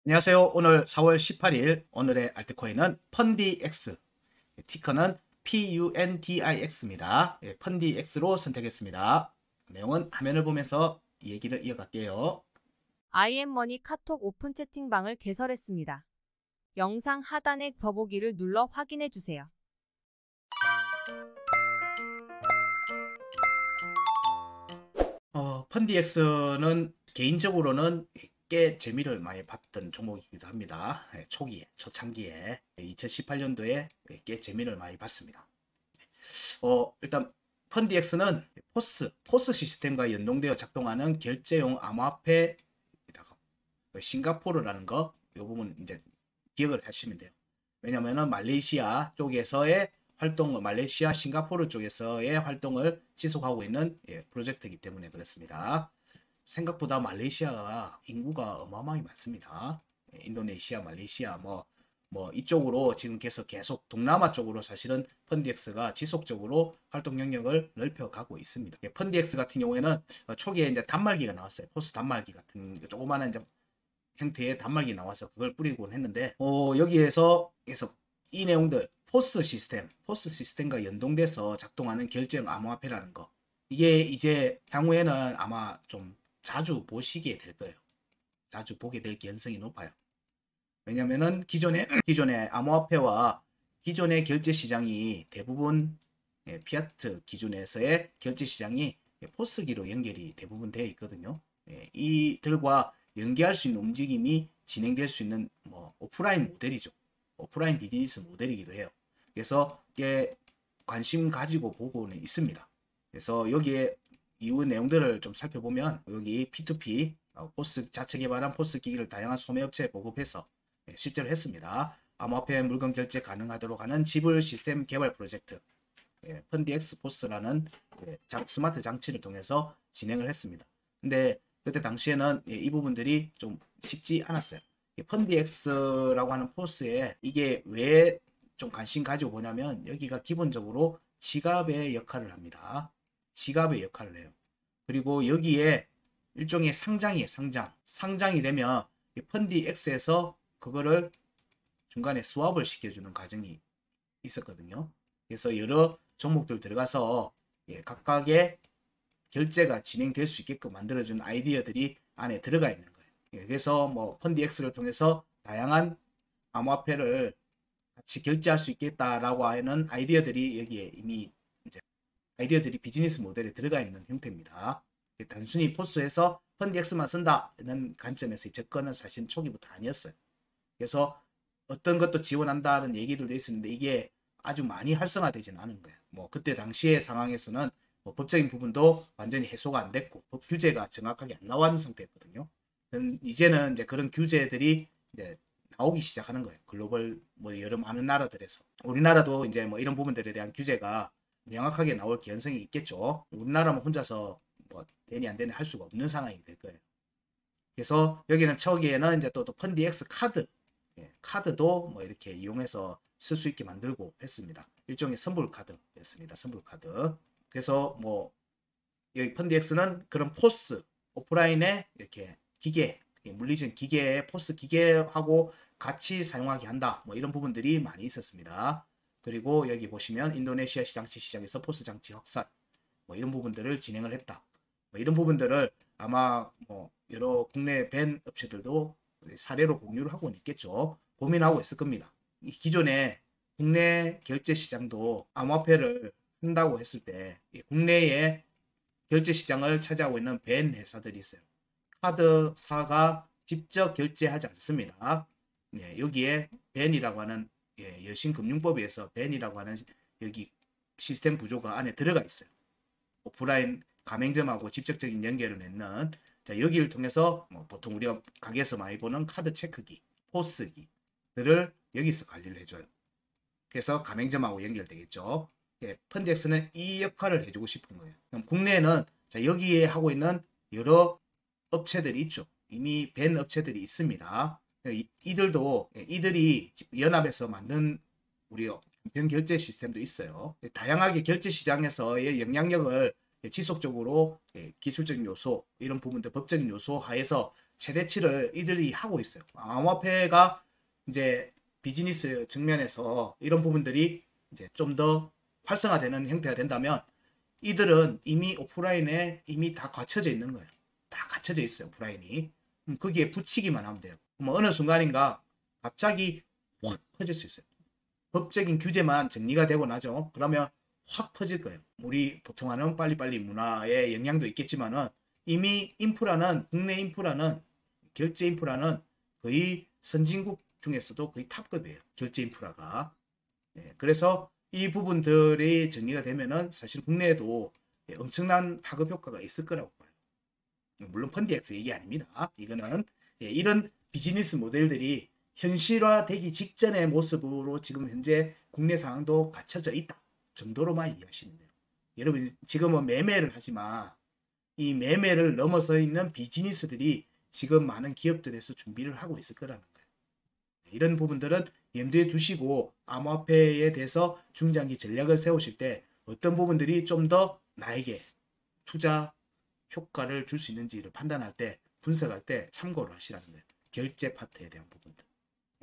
안녕하세요. 오늘 4월 18일 오늘의 알트코인은 펀디X, 티커는 PUNDIX입니다. 펀디X로 선택했습니다. 내용은 화면을 보면서 이 얘기를 이어갈게요. IM머니 카톡 오픈 채팅방을 개설했습니다. 영상 하단의 더보기를 눌러 확인해 주세요. 펀디X는 개인적으로는 꽤 재미를 많이 봤던 종목이기도 합니다. 초기에, 초창기에 2018년도에 꽤 재미를 많이 봤습니다. 일단 펀디엑스는 포스 시스템과 연동되어 작동하는 결제용 암호화폐 싱가포르라는 거, 이 부분 이제 기억을 하시면 돼요. 왜냐면은 말레이시아 쪽에서의 활동, 말레이시아, 싱가포르 쪽에서의 활동을 지속하고 있는 프로젝트이기 때문에 그렇습니다. 생각보다 말레이시아가 인구가 어마어마하게 많습니다. 인도네시아, 말레이시아, 뭐 이쪽으로 지금 계속 동남아 쪽으로 사실은 펀디엑스가 지속적으로 활동 영역을 넓혀가고 있습니다. 펀디엑스 같은 경우에는 초기에 이제 단말기가 나왔어요. 포스 단말기 같은 조그마한 이제 형태의 단말기 나와서 그걸 뿌리곤 했는데 여기에서 이 내용들 포스 시스템과 연동돼서 작동하는 결제형 암호화폐라는 거, 이게 이제 향후에는 아마 좀 자주 보시게 될 거예요. 자주 보게 될 가능성이 높아요. 왜냐면은 기존의 암호화폐와 기존의 결제 시장이 대부분 피아트 기준에서의 결제 시장이 포스기로 연결이 대부분 되어 있거든요. 이들과 연계할 수 있는 움직임이 진행될 수 있는 뭐 오프라인 모델이죠. 오프라인 비즈니스 모델이기도 해요. 그래서 이게 관심 가지고 보고는 있습니다. 그래서 여기에 이후 내용들을 좀 살펴보면 여기 P2P 포스 자체 개발한 포스 기기를 다양한 소매업체에 보급해서 실제로 했습니다. 암호화폐 물건 결제 가능하도록 하는 지불 시스템 개발 프로젝트 펀디엑스 포스라는 스마트 장치를 통해서 진행을 했습니다. 근데 그때 당시에는 이 부분들이 좀 쉽지 않았어요. 펀디엑스라고 하는 포스에 이게 왜 좀 관심 가지고 보냐면 여기가 기본적으로 지갑의 역할을 합니다. 지갑의 역할을 해요. 그리고 여기에 일종의 상장이에요. 상장이 되면 펀디엑스에서 그거를 중간에 스왑을 시켜주는 과정이 있었거든요. 그래서 여러 종목들 들어가서 각각의 결제가 진행될 수 있게끔 만들어준 아이디어들이 안에 들어가 있는 거예요. 그래서 뭐 펀디엑스를 통해서 다양한 암호화폐를 같이 결제할 수 있겠다라고 하는 아이디어들이 여기에 이미 이제 아이디어들이 비즈니스 모델에 들어가 있는 형태입니다. 단순히 포스에서 펀디엑스만 쓴다는 관점에서의 접근은 사실 초기부터 아니었어요. 그래서 어떤 것도 지원한다는 얘기들도 있었는데 이게 아주 많이 활성화되지는 않은 거예요. 뭐 그때 당시의 상황에서는 뭐 법적인 부분도 완전히 해소가 안 됐고 법 규제가 정확하게 안 나와 있는 상태였거든요. 이제는 이제 그런 규제들이 이제 나오기 시작하는 거예요. 글로벌 뭐 여러 많은 나라들에서 우리나라도 이제 뭐 이런 부분들에 대한 규제가 명확하게 나올 개연성이 있겠죠. 우리나라만 혼자서 뭐 되니 안 되니 할 수가 없는 상황이 될 거예요. 그래서 여기는 초기에는 이제 또 펀디엑스 카드, 카드도 뭐 이렇게 이용해서 쓸 수 있게 만들고 했습니다. 일종의 선불 카드였습니다. 선불 카드. 그래서 뭐 여기 펀디엑스는 그런 포스 오프라인에 이렇게 기계, 물리적인 기계의 포스 기계하고 같이 사용하게 한다. 뭐 이런 부분들이 많이 있었습니다. 그리고 여기 보시면 인도네시아 시장에서 포스 장치 확산, 뭐 이런 부분들을 진행을 했다. 뭐 이런 부분들을 아마 뭐 여러 국내 벤 업체들도 사례로 공유를 하고 있겠죠. 고민하고 있을 겁니다. 기존에 국내 결제 시장도 암호화폐를 한다고 했을 때 국내에 결제 시장을 차지하고 있는 벤 회사들이 있어요. 카드사가 직접 결제하지 않습니다. 여기에 벤이라고 하는 여신금융법에서 벤이라고 하는 여기 시스템 구조가 안에 들어가 있어요. 오프라인 가맹점하고 직접적인 연결을 맺는, 자, 여기를 통해서 뭐 보통 우리가 가게에서 많이 보는 카드 체크기, 포스기들을 여기서 관리를 해줘요. 그래서 가맹점하고 연결되겠죠. 펀디엑스는 이 역할을 해주고 싶은 거예요. 그럼 국내에는 자, 여기에 하고 있는 여러 업체들이 있죠. 이미 벤 업체들이 있습니다. 이들이 연합해서 만든 우리 간편 결제 시스템도 있어요. 다양하게 결제 시장에서의 영향력을 지속적으로 기술적인 요소 이런 부분들 법적인 요소 하에서 최대치를 이들이 하고 있어요. 암호화폐가 이제 비즈니스 측면에서 이런 부분들이 이제 좀 더 활성화되는 형태가 된다면 이들은 이미 오프라인에 이미 다 갖춰져 있는 거예요. 다 갖춰져 있어요. 오프라인이. 거기에 붙이기만 하면 돼요. 뭐 어느 순간인가 갑자기 확 퍼질 수 있어요. 법적인 규제만 정리가 되고 나죠. 그러면 확 퍼질 거예요. 우리 보통 하는 빨리빨리 문화의 영향도 있겠지만은 이미 인프라는 국내 인프라는 결제 인프라는 거의 선진국 중에서도 거의 탑급이에요. 결제 인프라가. 그래서 이 부분들이 정리가 되면은 사실 국내에도 엄청난 파급 효과가 있을 거라고 봐요. 물론 펀디엑스 얘기 아닙니다. 이거는 이런 비즈니스 모델들이 현실화되기 직전의 모습으로 지금 현재 국내 상황도 갖춰져 있다 정도로만 이해하시면 돼요. 여러분 지금은 매매를 하지만 이 매매를 넘어서 있는 비즈니스들이 지금 많은 기업들에서 준비를 하고 있을 거라는 거예요. 이런 부분들은 염두에 두시고 암호화폐에 대해서 중장기 전략을 세우실 때 어떤 부분들이 좀 더 나에게 투자 효과를 줄 수 있는지를 판단할 때 분석할 때 참고를 하시라는 거예요. 결제 파트에 대한 부분들.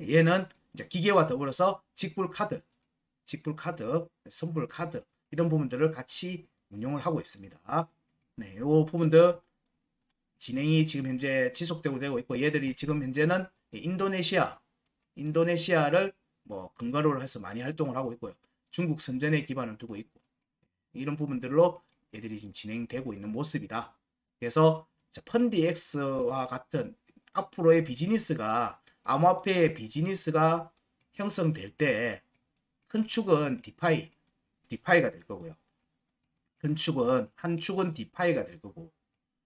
얘는 이제 기계와 더불어서 직불 카드, 선불 카드 이런 부분들을 같이 운용을 하고 있습니다. 네, 이 부분들 진행이 지금 현재 지속되고 되고 있고 얘들이 지금 현재는 인도네시아를 뭐 근거로 해서 많이 활동을 하고 있고요. 중국 선전에 기반을 두고 있고 이런 부분들로 얘들이 지금 진행되고 있는 모습이다. 그래서 펀디엑스와 같은 앞으로의 비즈니스가 암호화폐의 비즈니스가 형성될 때 큰 축은 디파이가 될 거고요. 한 축은 디파이가 될 거고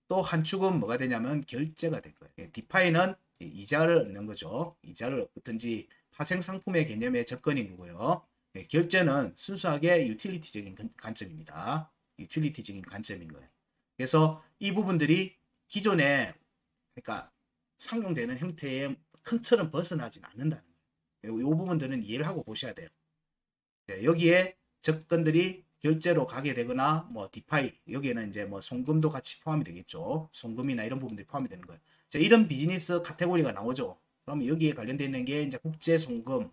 또 한 축은 뭐가 되냐면 결제가 될 거예요. 디파이는 이자를 얻는 거죠. 이자를 얻든지 파생 상품의 개념의 접근인 거고요. 결제는 순수하게 유틸리티적인 관점입니다. 유틸리티적인 관점인 거예요. 그래서 이 부분들이 기존에 그러니까 상용되는 형태의 큰 틀은 벗어나진 않는다는 거예요. 이 부분들은 이해를 하고 보셔야 돼요. 여기에 접근들이 결제로 가게 되거나 뭐 디파이 여기에는 이제 뭐 송금도 같이 포함이 되겠죠. 송금이나 이런 부분들이 포함이 되는 거예요. 자, 이런 비즈니스 카테고리가 나오죠. 그럼 여기에 관련되어 있는 게 이제 국제 송금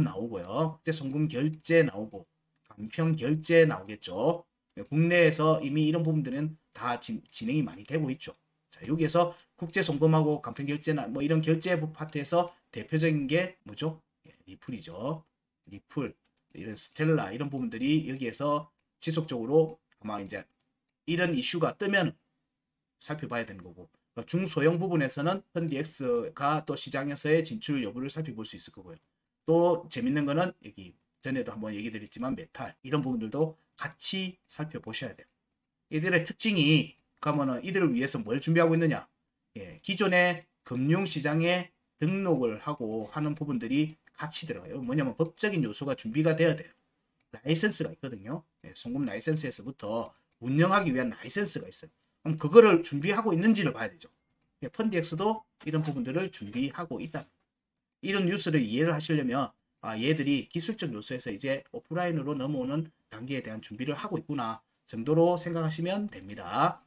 나오고요. 국제 송금 결제 나오고 간편 결제 나오겠죠. 국내에서 이미 이런 부분들은 다 진행이 많이 되고 있죠. 자, 여기에서 국제 송금하고 간편 결제나 뭐 이런 결제 파트에서 대표적인 게 뭐죠? 리플이죠. 리플, 이런 스텔라 이런 부분들이 여기에서 지속적으로 아마 이제 이런 이슈가 뜨면 살펴봐야 되는 거고 그러니까 중소형 부분에서는 펀디엑스가 또 시장에서의 진출 여부를 살펴볼 수 있을 거고요. 또 재밌는 거는 여기 전에도 한번 얘기 드렸지만 메탈 이런 부분들도 같이 살펴보셔야 돼요. 이들의 특징이 그러면은 이들을 위해서 뭘 준비하고 있느냐? 기존의 금융시장에 등록을 하고 하는 부분들이 같이 들어가요. 뭐냐면 법적인 요소가 준비가 돼야 돼요. 라이센스가 있거든요. 송금 라이센스에서부터 운영하기 위한 라이센스가 있어요. 그럼 그거를 준비하고 있는지를 봐야 되죠. 펀디엑스도 이런 부분들을 준비하고 있다. 이런 뉴스를 이해를 하시려면 얘들이 기술적 요소에서 이제 오프라인으로 넘어오는 단계에 대한 준비를 하고 있구나 정도로 생각하시면 됩니다.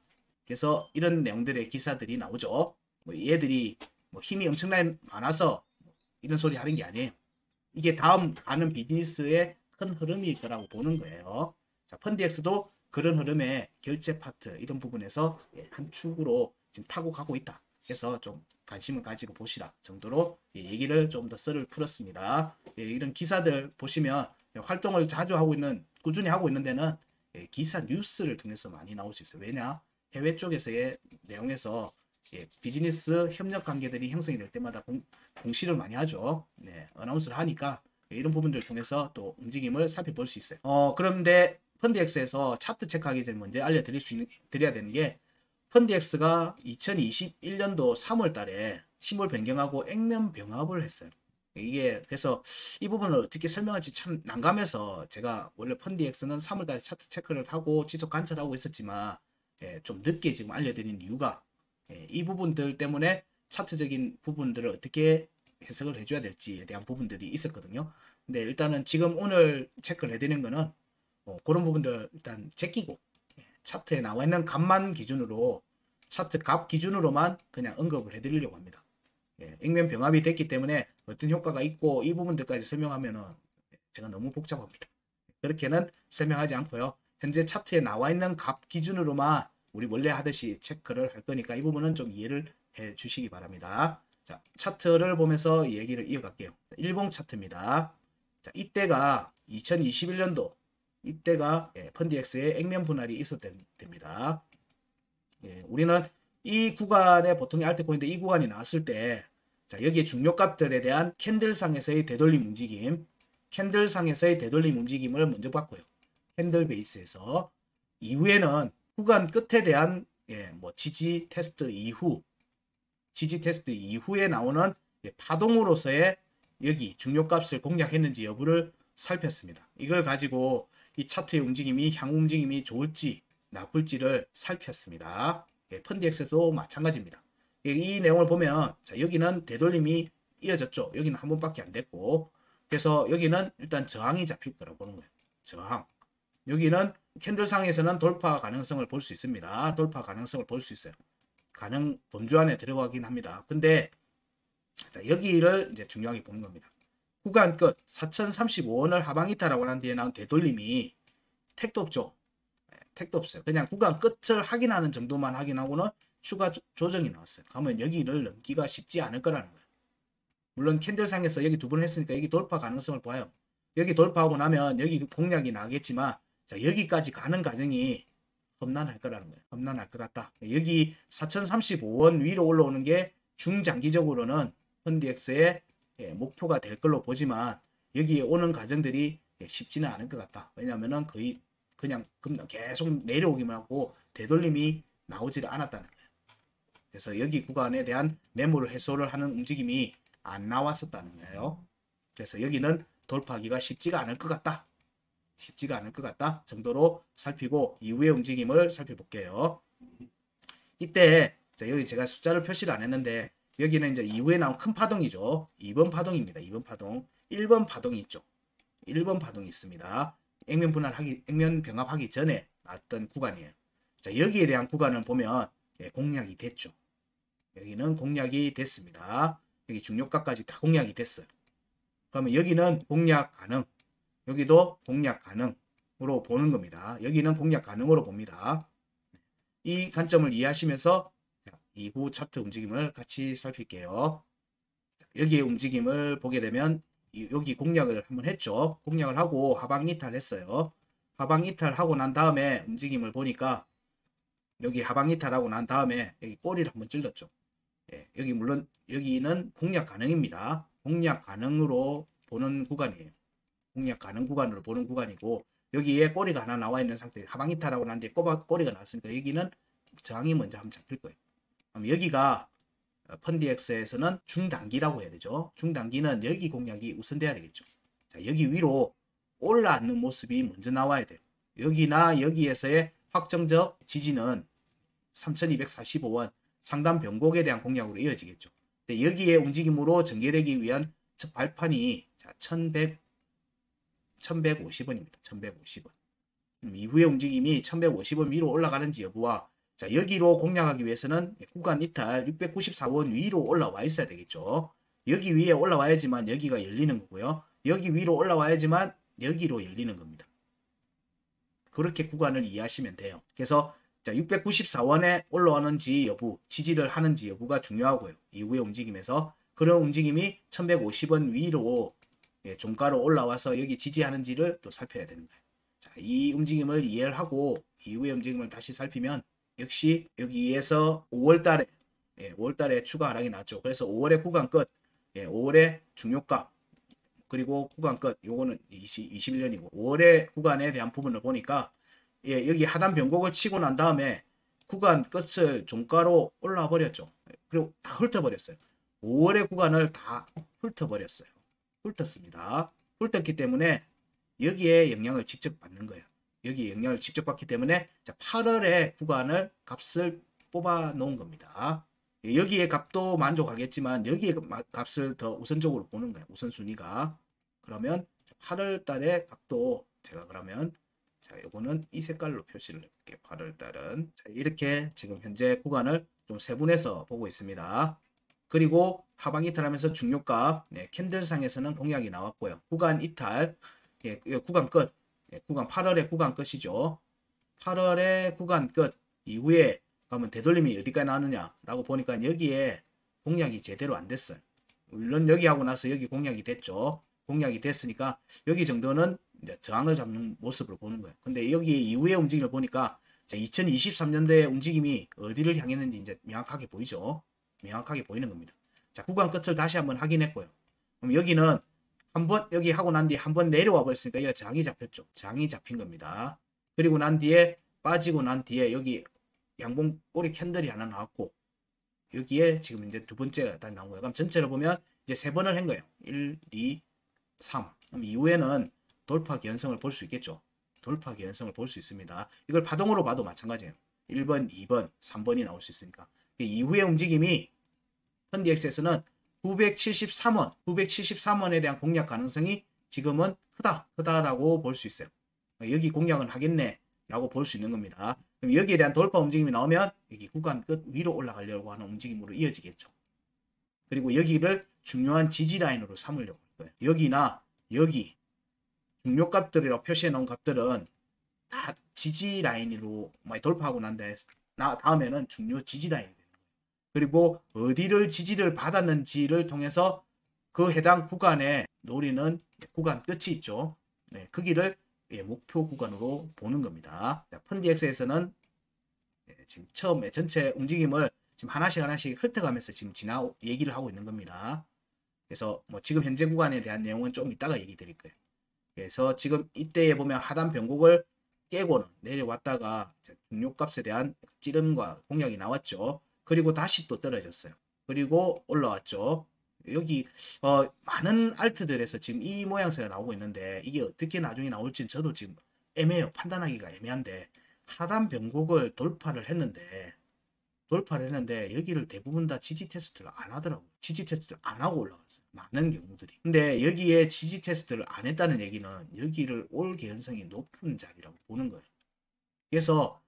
그래서 이런 내용들의 기사들이 나오죠. 뭐 얘들이 뭐 힘이 엄청나게 많아서 이런 소리 하는 게 아니에요. 이게 다음 가는 비즈니스의 큰 흐름일 거라고 보는 거예요. 자, 펀디엑스도 그런 흐름의 결제 파트 이런 부분에서 한 축으로 지금 타고 가고 있다. 그래서 좀 관심을 가지고 보시라 정도로 얘기를 좀 더 썰을 풀었습니다. 이런 기사들 보시면 활동을 자주 하고 있는 꾸준히 하고 있는 데는 기사 뉴스를 통해서 많이 나올 수 있어요. 왜냐? 해외 쪽에서의 내용에서 비즈니스 협력 관계들이 형성이 될 때마다 공시를 많이 하죠. 어나운스를 하니까 이런 부분들을 통해서 또 움직임을 살펴볼 수 있어요. 그런데 펀디엑스에서 차트 체크하기 전에 먼저 드려야 되는 게 펀디엑스가 2021년도 3월 달에 심을 변경하고 액면 병합을 했어요. 이게 그래서 이 부분을 어떻게 설명할지 참 난감해서 제가 원래 펀디엑스는 3월 달에 차트 체크를 하고 지속 관찰하고 있었지만 좀 늦게 지금 알려드린 이유가 이 부분들 때문에 차트적인 부분들을 어떻게 해석을 해줘야 될지에 대한 부분들이 있었거든요. 근데 일단은 지금 오늘 체크를 해드리는 거는 그런 부분들 일단 제끼고 차트에 나와 있는 값만 기준으로 차트 값 기준으로만 그냥 언급을 해드리려고 합니다. 액면 병합이 됐기 때문에 어떤 효과가 있고 이 부분들까지 설명하면은 제가 너무 복잡합니다. 그렇게는 설명하지 않고요. 현재 차트에 나와 있는 값 기준으로만 우리 원래 하듯이 체크를 할 거니까 이 부분은 좀 이해를 해 주시기 바랍니다. 자, 차트를 보면서 얘기를 이어갈게요. 일봉 차트입니다. 자, 이때가 2021년도 이때가 펀디엑스의 액면 분할이 있었던 때입니다. 우리는 이 구간에 보통의 알트코인인데 이 구간이 나왔을 때 자, 여기에 중요값들에 대한 캔들상에서의 되돌림 움직임 캔들상에서의 되돌림 움직임을 먼저 봤고요. 캔들 베이스에서 이후에는 구간 끝에 대한 지지 테스트 이후에 나오는 파동으로서의 여기 중요값을 공략했는지 여부를 살폈습니다. 이걸 가지고 이 차트의 움직임이 향후 움직임이 좋을지 나쁠지를 살폈습니다. 펀디엑스도 마찬가지입니다. 이 내용을 보면 자, 여기는 되돌림이 이어졌죠. 여기는 한 번밖에 안 됐고 그래서 여기는 일단 저항이 잡힐 거라고 보는 거예요. 저항. 여기는 캔들상에서는 돌파 가능성을 볼 수 있습니다. 돌파 가능성을 볼 수 있어요. 범주 안에 들어가긴 합니다. 근데 자, 여기를 이제 중요하게 보는 겁니다. 구간 끝 4035원을 하방 이탈하고 난 뒤에 나온 되돌림이 택도 없죠. 택도 없어요. 그냥 구간 끝을 확인하는 정도만 확인하고는 추가 조정이 나왔어요. 그러면 여기를 넘기가 쉽지 않을 거라는 거예요. 물론 캔들상에서 여기 두 번 했으니까 여기 돌파 가능성을 봐요. 여기 돌파하고 나면 여기 공략이 나겠지만 자, 여기까지 가는 과정이 험난할 거라는 거예요. 험난할 것 같다. 여기 4035원 위로 올라오는 게 중장기적으로는 펀디엑스의 목표가 될 걸로 보지만 여기에 오는 과정들이 쉽지는 않을 것 같다. 왜냐하면 거의 그냥 계속 내려오기만 하고 되돌림이 나오지를 않았다는 거예요. 그래서 여기 구간에 대한 매물 해소를 하는 움직임이 안 나왔었다는 거예요. 그래서 여기는 돌파하기가 쉽지가 않을 것 같다. 쉽지가 않을 것 같다 정도로 살피고 이후의 움직임을 살펴볼게요. 이때 자, 여기 제가 숫자를 표시를 안 했는데 여기는 이제 이후에 나온 큰 파동이죠. 2번 파동입니다. 2번 파동. 1번 파동이 있죠. 1번 파동이 있습니다. 액면 병합하기 전에 나왔던 구간이에요. 자, 여기에 대한 구간을 보면 공략이 됐죠. 여기는 공략이 됐습니다. 여기 중요가까지 다 공략이 됐어요. 그러면 여기는 공략 가능. 여기도 공략 가능으로 보는 겁니다. 여기는 공략 가능으로 봅니다. 이 관점을 이해하시면서 이후 차트 움직임을 같이 살필게요. 여기의 움직임을 보게 되면 여기 공략을 한번 했죠. 공략을 하고 하방 이탈 했어요. 하방 이탈하고 난 다음에 움직임을 보니까 여기 하방 이탈하고 난 다음에 여기 꼬리를 한번 찔렀죠. 여기 물론 여기는 공략 가능입니다. 공략 가능으로 보는 구간이에요. 공략 가능 구간으로 보는 구간이고 여기에 꼬리가 하나 나와 있는 상태 하방 이탈하고 난 뒤에 꼬리가 나왔으니까 여기는 저항이 먼저 한번 잡힐 거예요. 그럼 여기가 펀디엑스에서는 중단기라고 해야 되죠. 중단기는 여기 공략이 우선돼야 되겠죠. 자, 여기 위로 올라앉는 모습이 먼저 나와야 돼요. 여기나 여기에서의 확정적 지지는 3245원 상단 변곡에 대한 공략으로 이어지겠죠. 근데 여기에 움직임으로 전개되기 위한 발판이 자, 1150원입니다. 1150원. 이후의 움직임이 1150원 위로 올라가는지 여부와 자, 여기로 공략하기 위해서는 구간 이탈 694원 위로 올라와 있어야 되겠죠. 여기 위에 올라와야지만 여기가 열리는 거고요. 여기 위로 올라와야지만 여기로 열리는 겁니다. 그렇게 구간을 이해하시면 돼요. 그래서 자, 694원에 올라오는지 여부, 지지를 하는지 여부가 중요하고요. 이후의 움직임에서 그런 움직임이 1150원 위로 종가로 올라와서 여기 지지하는지를 또 살펴야 되는 거예요. 자, 이 움직임을 이해를 하고 이후의 움직임을 다시 살피면 역시 여기에서 5월달에 추가 하락이 나왔죠. 그래서 5월의 구간 끝, 5월의 중요가 그리고 구간 끝, 요거는 21년이고 5월의 구간에 대한 부분을 보니까 여기 하단 변곡을 치고 난 다음에 구간 끝을 종가로 올라와 버렸죠. 그리고 다 훑어버렸어요. 5월의 구간을 다 훑어버렸어요. 훑었습니다. 훑었기 때문에 여기에 영향을 직접 받는 거예요. 여기에 영향을 직접 받기 때문에 8월의 구간을 값을 뽑아 놓은 겁니다. 여기에 값도 만족하겠지만 여기에 값을 더 우선적으로 보는 거예요. 우선순위가. 그러면 8월 달의 값도 제가 그러면 자, 요거는 이 색깔로 표시를 해볼게요. 8월 달은. 자, 이렇게 지금 현재 구간을 좀 세분해서 보고 있습니다. 그리고 하방 이탈하면서 중요가, 캔들상에서는 공략이 나왔고요. 구간 이탈, 구간 끝, 구간 8월의 구간 끝이죠. 8월의 구간 끝 이후에 가면 되돌림이 어디까지 나오느냐라고 보니까 여기에 공략이 제대로 안 됐어요. 물론 여기 하고 나서 여기 공략이 됐죠. 공략이 됐으니까 여기 정도는 이제 저항을 잡는 모습으로 보는 거예요. 근데 여기 이후의 움직임을 보니까 2023년도의 움직임이 어디를 향했는지 이제 명확하게 보이죠. 명확하게 보이는 겁니다. 자, 구간 끝을 다시 한번 확인했고요. 그럼 여기는 한번 여기 하고 난 뒤에 한번 내려와 버렸으니까 여기가 저항이 잡혔죠. 저항이 잡힌 겁니다. 그리고 난 뒤에 빠지고 난 뒤에 여기 양봉 꼬리 캔들이 하나 나왔고 여기에 지금 이제 두 번째가 다 나온 거예요. 그럼 전체를 보면 이제 세 번을 한 거예요. 1, 2, 3. 그럼 이후에는 돌파 기현성을 볼 수 있겠죠. 돌파 기현성을 볼 수 있습니다. 이걸 파동으로 봐도 마찬가지예요. 1번, 2번, 3번이 나올 수 있으니까. 이후의 움직임이 펀디엑스에서는 973원, 973원에 대한 공략 가능성이 지금은 크다라고 볼 수 있어요. 여기 공략은 하겠네 라고 볼 수 있는 겁니다. 그럼 여기에 대한 돌파 움직임이 나오면 여기 구간 끝 위로 올라가려고 하는 움직임으로 이어지겠죠. 그리고 여기를 중요한 지지 라인으로 삼으려고 할 거예요. 여기나 여기 중요값들이라고 표시해 놓은 값들은 다 지지 라인으로 많이 돌파하고 난 다음에는 중요 지지 라인이 되는 거예요. 그리고 어디를 지지를 받았는지를 통해서 그 해당 구간에 노리는 구간 끝이 있죠. 그 길을 목표 구간으로 보는 겁니다. 펀디엑스에서는 지금 처음에 전체 움직임을 지금 하나씩 훑어가면서 지금 얘기를 하고 있는 겁니다. 그래서 뭐 지금 현재 구간에 대한 내용은 좀 이따가 얘기 드릴 거예요. 그래서 지금 이때에 보면 하단 변곡을 깨고는 내려왔다가 중요값에 대한 찌름과 공략이 나왔죠. 그리고 다시 또 떨어졌어요. 그리고 올라왔죠. 여기 많은 알트들에서 지금 이 모양새가 나오고 있는데 이게 어떻게 나중에 나올지는 저도 지금 애매해요. 판단하기가 애매한데 하단 변곡을 돌파를 했는데 여기를 대부분 다 지지 테스트를 안 하더라고요. 지지 테스트를 안 하고 올라갔어요. 많은 경우들이. 근데 여기에 지지 테스트를 안 했다는 얘기는 여기를 올 개연성이 높은 자리라고 보는 거예요. 그래서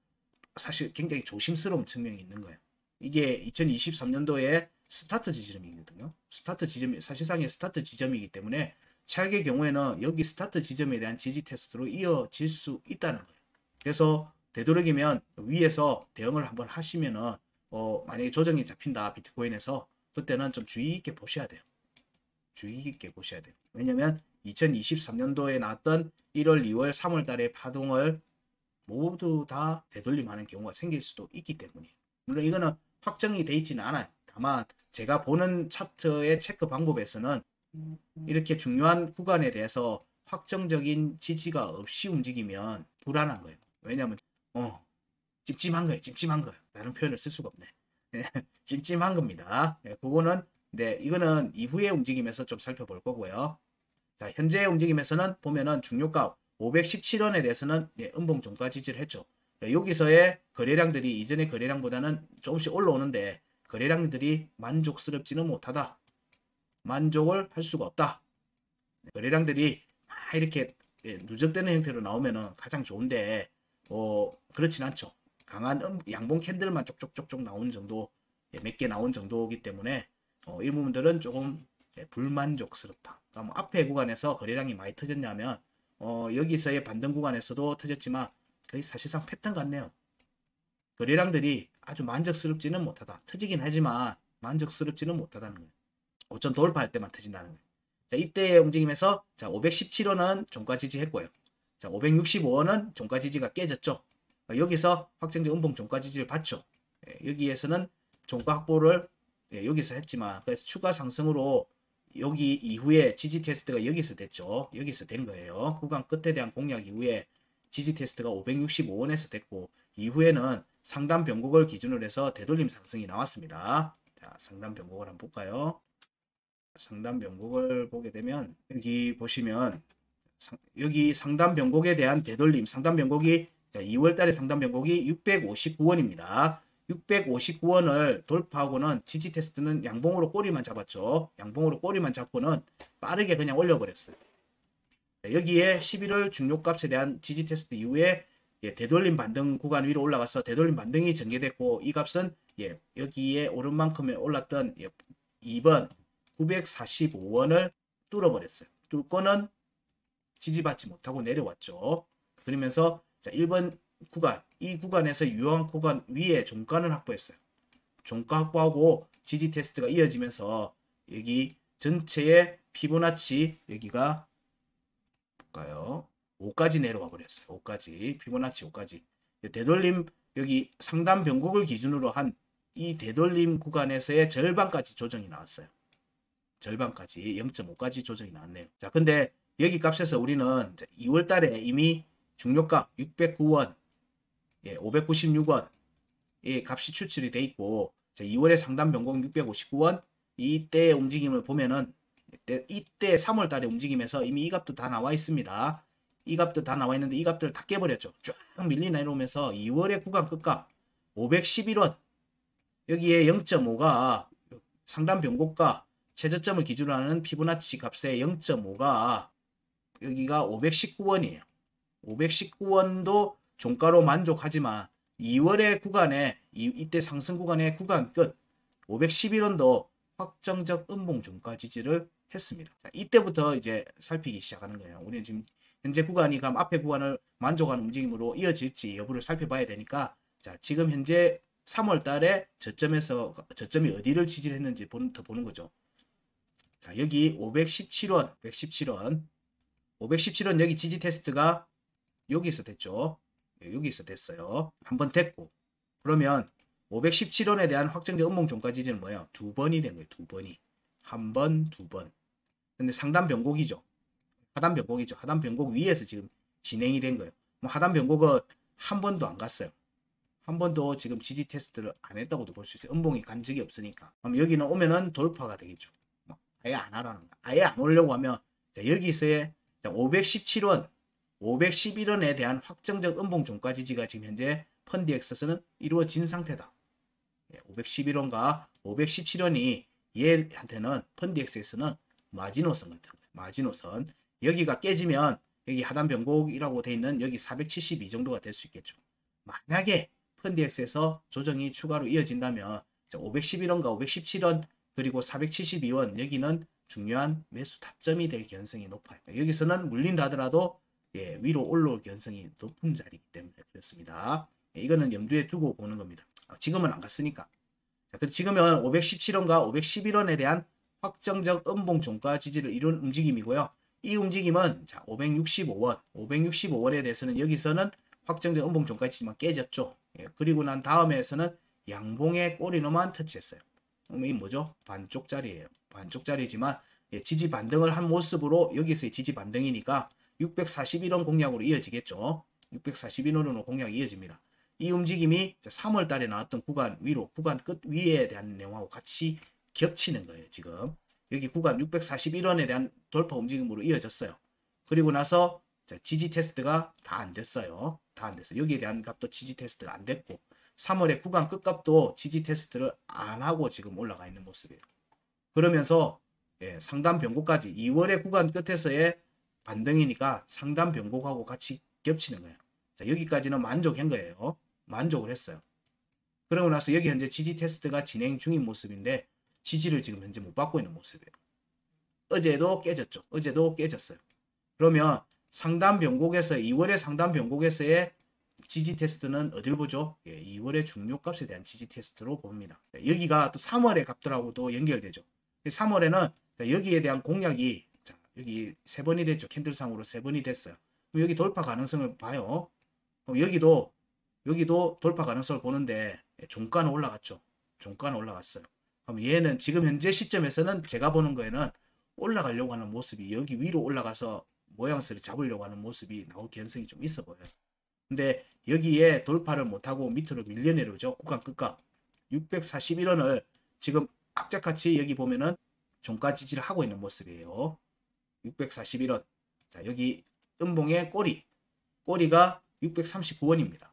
사실 굉장히 조심스러운 측면이 있는 거예요. 이게 2023년도에 스타트 지점이거든요. 스타트 지점이 사실상의 스타트 지점이기 때문에 최악의 경우에는 여기 스타트 지점에 대한 지지 테스트로 이어질 수 있다는 거예요. 그래서 되도록이면 위에서 대응을 한번 하시면은 만약에 조정이 잡힌다 비트코인에서 그때는 좀 주의 있게 보셔야 돼요. 주의 있게 보셔야 돼요. 왜냐면 2023년도에 나왔던 1월, 2월, 3월 달의 파동을 모두 다 되돌림하는 경우가 생길 수도 있기 때문이에요. 물론 이거는 확정이 돼 있지는 않아요. 다만 제가 보는 차트의 체크 방법에서는 이렇게 중요한 구간에 대해서 확정적인 지지가 없이 움직이면 불안한 거예요. 왜냐면 찜찜한 거예요. 다른 표현을 쓸 수가 없네. 찜찜한 겁니다. 그거는 이거는 이후의 움직임에서 좀 살펴볼 거고요. 자, 현재의 움직임에서는 보면은 중요가 517원에 대해서는 음봉 종가 지지를 했죠. 여기서의 거래량들이 이전의 거래량보다는 조금씩 올라오는데 거래량들이 만족스럽지는 못하다. 만족을 할 수가 없다. 거래량들이 이렇게 누적되는 형태로 나오면은 가장 좋은데 그렇진 않죠. 강한 양봉 캔들만 쪽쪽쪽쪽 나오는 정도, 몇 개 나온 정도이기 때문에 이 부분들은 조금 불만족스럽다. 그러니까 뭐 앞에 구간에서 거래량이 많이 터졌냐면 여기서의 반등 구간에서도 터졌지만 거의 사실상 패턴 같네요. 거래량들이 아주 만족스럽지는 못하다. 터지긴 하지만 만족스럽지는 못하다는 거예요. 5천 돌파할 때만 터진다는 거예요. 자, 이때의 움직임에서 자 517원은 종가 지지했고요. 자 565원은 종가 지지가 깨졌죠. 여기서 확정적 음봉 종가 지지를 받죠. 여기에서는 종가 확보를 여기서 했지만 그래서 추가 상승으로 여기 이후에 지지 테스트가 여기서 됐죠. 여기서 된 거예요. 구간 끝에 대한 공략 이후에 지지 테스트가 565원에서 됐고 이후에는 상단 변곡을 기준으로 해서 되돌림 상승이 나왔습니다. 자, 상단 변곡을 한번 볼까요? 상단 변곡을 보게 되면 여기 보시면 여기 상단 변곡에 대한 되돌림, 상단 변곡이 2월 달에 상단 변곡이 659원입니다. 659원을 돌파하고는 지지 테스트는 양봉으로 꼬리만 잡았죠. 양봉으로 꼬리만 잡고는 빠르게 그냥 올려버렸어요. 여기에 11월 중요값에 대한 지지 테스트 이후에 되돌림 반등 구간 위로 올라가서 되돌림 반등이 전개됐고 이 값은 여기에 오른 만큼에 올랐던 2번 945원을 뚫어버렸어요. 뚫고는 지지받지 못하고 내려왔죠. 그러면서 자 1번 구간, 이 구간에서 유효한 구간 위에 종가를 확보했어요. 종가 확보하고 지지 테스트가 이어지면서 여기 전체의 피보나치 여기가 볼까요? 5까지 내려와 버렸어요. 5까지 피보나치 5까지 되돌림 여기 상단 변곡을 기준으로 한 이 되돌림 구간에서의 절반까지 조정이 나왔어요. 절반까지 0.5까지 조정이 나왔네요. 자, 근데 여기 값에서 우리는 2월 달에 이미 중요값 609원, 596원 이 값이 추출이 돼 있고 2월에 상단 변곡 659원 이때의 움직임을 보면은 이때 3월 달에 움직임에서 이미 이 값도 다 나와 있습니다. 이 값도 다 나와 있는데 이 값들을 다 깨버렸죠. 쫙 밀리나 이러면서 2월의 구간 끝값 511원 여기에 0.5가 상단 변곡과 최저점을 기준으로 하는 피보나치 값의 0.5가 여기가 519원이에요. 519원도 종가로 만족하지만 2월의 구간에 이때 상승 구간의 구간 끝 511원도 확정적 음봉 종가 지지를 했습니다. 자, 이때부터 이제 살피기 시작하는 거예요. 우리는 지금 현재 구간이 그럼 앞에 구간을 만족하는 움직임으로 이어질지 여부를 살펴봐야 되니까 자, 지금 현재 3월 달에 저점이 어디를 지지를 했는지 더 보는 거죠. 자, 여기 517원, 517원 여기 지지 테스트가 여기서 됐죠. 여기서 됐어요. 한번 됐고. 그러면 517원에 대한 확정적 음봉 종가 지지는 뭐예요? 두 번이 된 거예요. 두 번이. 한 번, 두 번. 근데 상단 변곡이죠. 하단 변곡이죠. 하단 변곡 위에서 지금 진행이 된 거예요. 하단 변곡은 한 번도 안 갔어요. 한 번도 지금 지지 테스트를 안 했다고도 볼 수 있어요. 음봉이 간 적이 없으니까. 그럼 여기는 오면은 돌파가 되겠죠. 아예 안 하라는 거야. 아예 안 오려고 하면 자, 여기서의 517원, 511원에 대한 확정적 음봉 종가 지지가 지금 현재 펀디엑스에서는 이루어진 상태다. 511원과 517원이 얘한테는 펀디엑스에서는 마지노선 같은 거예요. 마지노선. 여기가 깨지면 여기 하단 변곡이라고 돼 있는 여기 472 정도가 될 수 있겠죠. 만약에 펀디엑스에서 조정이 추가로 이어진다면 511원과 517원 그리고 472원 여기는 중요한 매수 타점이 될 가능성이 높아요. 여기서는 물린다 하더라도 위로 올라올 가능성이 높은 자리이기 때문에 그렇습니다. 이거는 염두에 두고 보는 겁니다. 지금은 안 갔으니까. 자, 그리고 지금은 517원과 511원에 대한 확정적 음봉 종가 지지를 이룬 움직임이고요. 이 움직임은 자, 565원에 대해서는 여기서는 확정적 음봉 종가 지지만 깨졌죠. 그리고 난 다음에서는 양봉의 꼬리로만 터치했어요. 이 뭐죠? 반쪽짜리예요. 반쪽짜리지만 지지 반등을 한 모습으로 여기서의 지지 반등이니까 641원 공략으로 이어지겠죠. 641원으로 공략이 이어집니다. 이 움직임이 3월 달에 나왔던 구간 위로, 구간 끝 위에 대한 내용하고 같이 겹치는 거예요. 지금 여기 구간 641원에 대한 돌파 움직임으로 이어졌어요. 그리고 나서 지지 테스트가 다 안 됐어요. 다 안 됐어요. 여기에 대한 값도 지지 테스트가 안 됐고 3월에 구간 끝값도 지지 테스트를 안 하고 지금 올라가 있는 모습이에요. 그러면서 상단 변곡까지 2월의 구간 끝에서의 반등이니까 상단 변곡하고 같이 겹치는 거예요. 자, 여기까지는 만족한 거예요. 만족을 했어요. 그러고 나서 여기 현재 지지 테스트가 진행 중인 모습인데 지지를 지금 현재 못 받고 있는 모습이에요. 어제도 깨졌죠. 어제도 깨졌어요. 그러면 상단 변곡에서 2월의 상단 변곡에서의 지지 테스트는 어딜 보죠? 2월의 중요값에 대한 지지 테스트로 봅니다. 여기가 또 3월의 값들하고도 연결되죠. 3월에는 여기에 대한 공략이 여기 3번이 됐죠. 캔들상으로 3번이 됐어요. 그럼 여기 돌파 가능성을 봐요. 그럼 여기도 돌파 가능성을 보는데 종가는 올라갔죠. 종가는 올라갔어요. 그럼 얘는 지금 현재 시점에서는 제가 보는 거에는 올라가려고 하는 모습이 여기 위로 올라가서 모양새를 잡으려고 하는 모습이 나올 가능성이 좀 있어 보여요. 근데 여기에 돌파를 못하고 밑으로 밀려 내려오죠. 구간 끝값 641원을 지금 악착같이 여기 보면은 종가 지지를 하고 있는 모습이에요. 641원. 자, 여기 음봉의 꼬리가 639원입니다.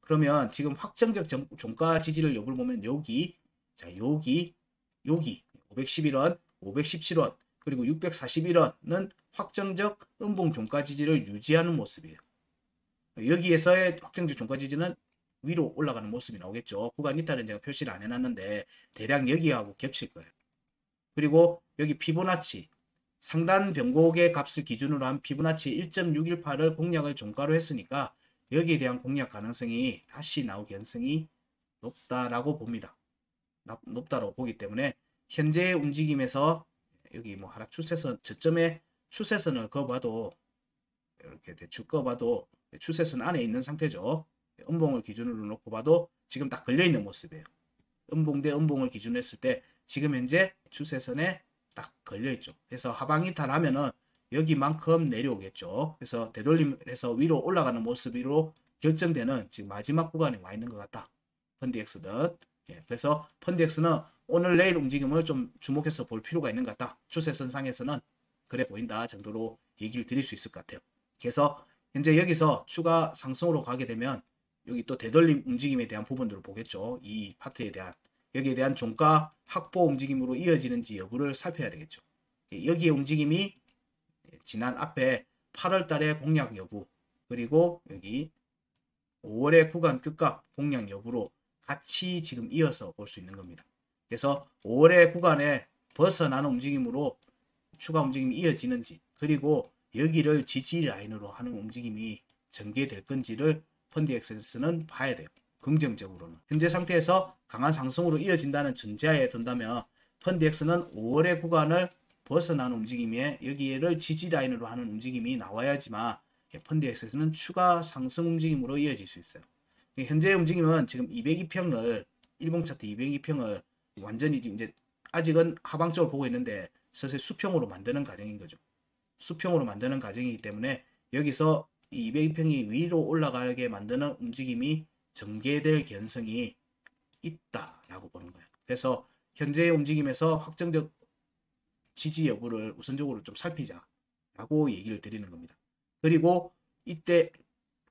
그러면 지금 확정적 종가 지지를 여부를 보면 여기 511원, 517원, 그리고 641원은 확정적 음봉 종가 지지를 유지하는 모습이에요. 여기에서의 확정적 종가 지지는 위로 올라가는 모습이 나오겠죠. 구간 이탈은 제가 표시를 안 해놨는데 대략 여기하고 겹칠 거예요. 그리고 여기 피보나치 상단 변곡의 값을 기준으로 한 피보나치 1.618을 공략을 종가로 했으니까 여기에 대한 공략 가능성이 다시 나올 가능성이 높다라고 봅니다. 높다라고 보기 때문에 현재의 움직임에서 여기 뭐 하락 추세선 저점에 추세선을 그어봐도 이렇게 대충 그어봐도 추세선 안에 있는 상태죠. 음봉을 기준으로 놓고 봐도 지금 딱 걸려있는 모습이에요. 음봉 대 음봉을 기준으로 했을 때 지금 현재 추세선에 딱 걸려있죠. 그래서 하방 이탈하면은 여기만큼 내려오겠죠. 그래서 되돌림해서 위로 올라가는 모습으로 결정되는 지금 마지막 구간에 와 있는 것 같다. 펀디엑스는. 그래서 펀디엑스는 오늘 내일 움직임을 좀 주목해서 볼 필요가 있는 것 같다. 추세선 상에서는 그래 보인다 정도로 얘기를 드릴 수 있을 것 같아요. 그래서 현재 여기서 추가 상승으로 가게 되면 여기 또 되돌림 움직임에 대한 부분들을 보겠죠. 이 파트에 대한 여기에 대한 종가 확보 움직임으로 이어지는지 여부를 살펴야 되겠죠. 여기에 움직임이 지난 앞에 8월 달에 공략 여부 그리고 여기 5월의 구간 끝값 공략 여부로 같이 지금 이어서 볼 수 있는 겁니다. 그래서 5월의 구간에 벗어나는 움직임으로 추가 움직임이 이어지는지 그리고 여기를 지지 라인으로 하는 움직임이 전개될 건지를 펀디엑스는 봐야 돼요. 긍정적으로는. 현재 상태에서 강한 상승으로 이어진다는 전제하에 둔다면 펀디엑스는 5월의 구간을 벗어나는 움직임에 여기를 지지 라인으로 하는 움직임이 나와야지만 펀디엑스는 추가 상승 움직임으로 이어질 수 있어요. 현재 움직임은 지금 202평을 일봉 차트 202평을 완전히 이제 아직은 하방적으로 보고 있는데 서서히 수평으로 만드는 과정인 거죠. 수평으로 만드는 과정이기 때문에 여기서 202평이 위로 올라가게 만드는 움직임이 전개될 가능성이 있다라고 보는 거예요. 그래서 현재의 움직임에서 확정적 지지 여부를 우선적으로 좀 살피자라고 얘기를 드리는 겁니다. 그리고 이때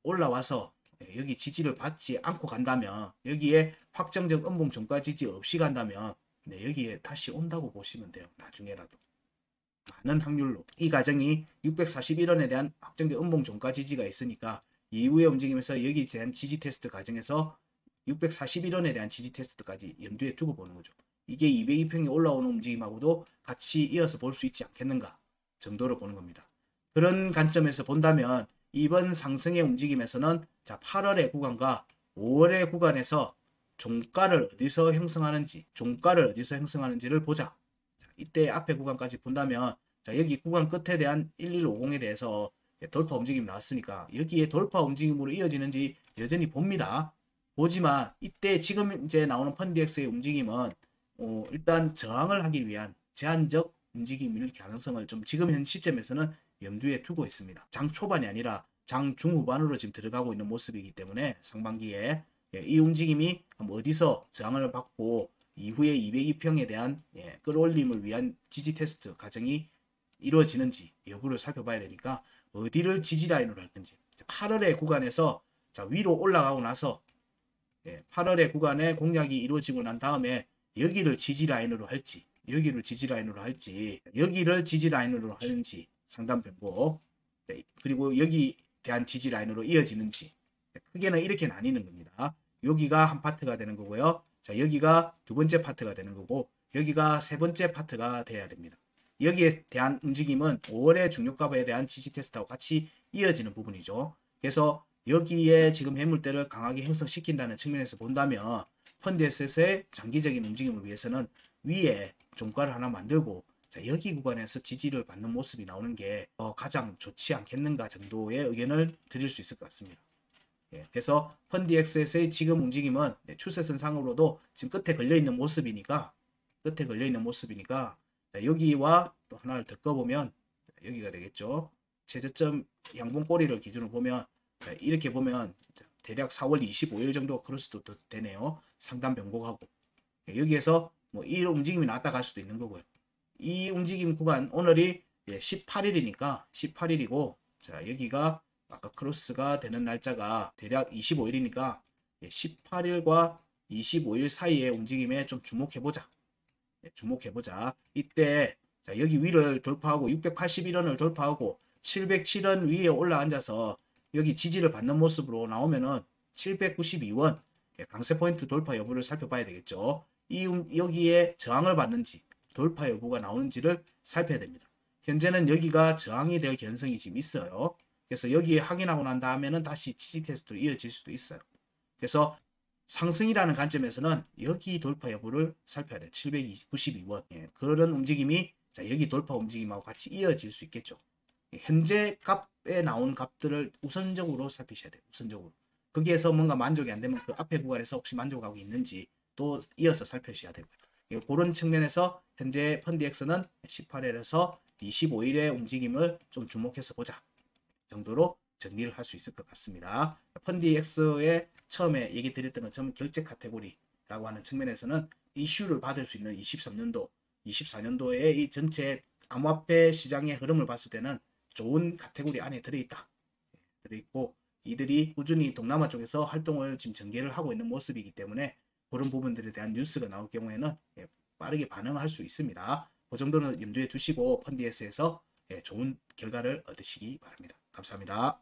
올라와서 여기 지지를 받지 않고 간다면 여기에 확정적 음봉 종가 지지 없이 간다면 여기에 다시 온다고 보시면 돼요. 나중에라도. 많은 확률로. 이 과정이 641원에 대한 확정적 음봉 종가 지지가 있으니까 이후의 움직임에서 여기에 대한 지지 테스트 과정에서 641원에 대한 지지 테스트까지 염두에 두고 보는 거죠. 이게 202평이 올라오는 움직임하고도 같이 이어서 볼 수 있지 않겠는가 정도로 보는 겁니다. 그런 관점에서 본다면 이번 상승의 움직임에서는 자 8월의 구간과 5월의 구간에서 종가를 어디서 형성하는지를 보자. 자, 이때 앞에 구간까지 본다면 자 여기 구간 끝에 대한 1150에 대해서 돌파 움직임이 나왔으니까 여기에 돌파 움직임으로 이어지는지 여전히 봅니다. 보지만 이때 지금 이제 나오는 펀디엑스의 움직임은 일단 저항을 하기 위한 제한적 움직임일 가능성을 좀 지금 현 시점에서는 염두에 두고 있습니다. 장 초반이 아니라 장 중후반으로 지금 들어가고 있는 모습이기 때문에 상반기에 이 움직임이 어디서 저항을 받고 이후에 202평에 대한 끌어올림을 위한 지지 테스트 과정이 이루어지는지 여부를 살펴봐야 되니까 어디를 지지 라인으로 할 건지 8월의 구간에서 자 위로 올라가고 나서 8월의 구간에 공략이 이루어지고 난 다음에 여기를 지지 라인으로 할지 여기를 지지 라인으로 하는지 상단 변곡 그리고 여기 대한 지지 라인으로 이어지는지 크게는 이렇게 나뉘는 겁니다. 여기가 한 파트가 되는 거고요. 자 여기가 두 번째 파트가 되는 거고 여기가 세 번째 파트가 돼야 됩니다. 여기에 대한 움직임은 5월의 중요가에 대한 지지 테스트하고 같이 이어지는 부분이죠. 그래서 여기에 지금 매물대를 강하게 형성시킨다는 측면에서 본다면 펀드에셋의 장기적인 움직임을 위해서는 위에 종가를 하나 만들고 자, 여기 구간에서 지지를 받는 모습이 나오는 게 가장 좋지 않겠는가 정도의 의견을 드릴 수 있을 것 같습니다. 그래서 펀디엑스의 지금 움직임은 추세선 상으로도 지금 끝에 걸려있는 모습이니까 자, 여기와 또 하나를 더 꺼보면 여기가 되겠죠. 최저점 양봉꼬리를 기준으로 보면 자, 이렇게 보면 대략 4월 25일 정도 그럴 수도 되네요. 상단 변곡하고 여기에서 뭐 이 움직임이 나왔다 갈 수도 있는 거고요. 이 움직임 구간 오늘이 18일이니까 18일이고 자 여기가 아까 크로스가 되는 날짜가 대략 25일이니까 18일과 25일 사이의 움직임에 좀 주목해보자. 이때 자, 자, 여기 위를 돌파하고 681원을 돌파하고 707원 위에 올라앉아서 여기 지지를 받는 모습으로 나오면은 792원 강세 포인트 돌파 여부를 살펴봐야 되겠죠. 여기에 저항을 받는지 돌파 여부가 나오는지를 살펴야 됩니다. 현재는 여기가 저항이 될 개연성이 지금 있어요. 그래서 여기에 확인하고 난 다음에는 다시 지지 테스트로 이어질 수도 있어요. 그래서 상승이라는 관점에서는 여기 돌파 여부를 살펴야 돼요. 792원. 그런 움직임이 자, 여기 돌파 움직임하고 같이 이어질 수 있겠죠. 현재 값에 나온 값들을 우선적으로 살피셔야 돼요. 우선적으로. 거기에서 뭔가 만족이 안 되면 그 앞에 구간에서 혹시 만족하고 있는지 또 이어서 살펴셔야 되고요. 그런 측면에서 현재 펀디엑스는 18일에서 25일의 움직임을 좀 주목해서 보자 정도로 정리를 할 수 있을 것 같습니다. 펀디엑스의 처음에 얘기 드렸던 것처럼 결제 카테고리라고 하는 측면에서는 이슈를 받을 수 있는 23년도, 24년도의 이 전체 암호화폐 시장의 흐름을 봤을 때는 좋은 카테고리 안에 들어있다. 들어있고 이들이 꾸준히 동남아 쪽에서 활동을 지금 전개를 하고 있는 모습이기 때문에 그런 부분들에 대한 뉴스가 나올 경우에는 빠르게 반응할 수 있습니다. 그 정도는 염두에 두시고 펀디엑스에서 좋은 결과를 얻으시기 바랍니다. 감사합니다.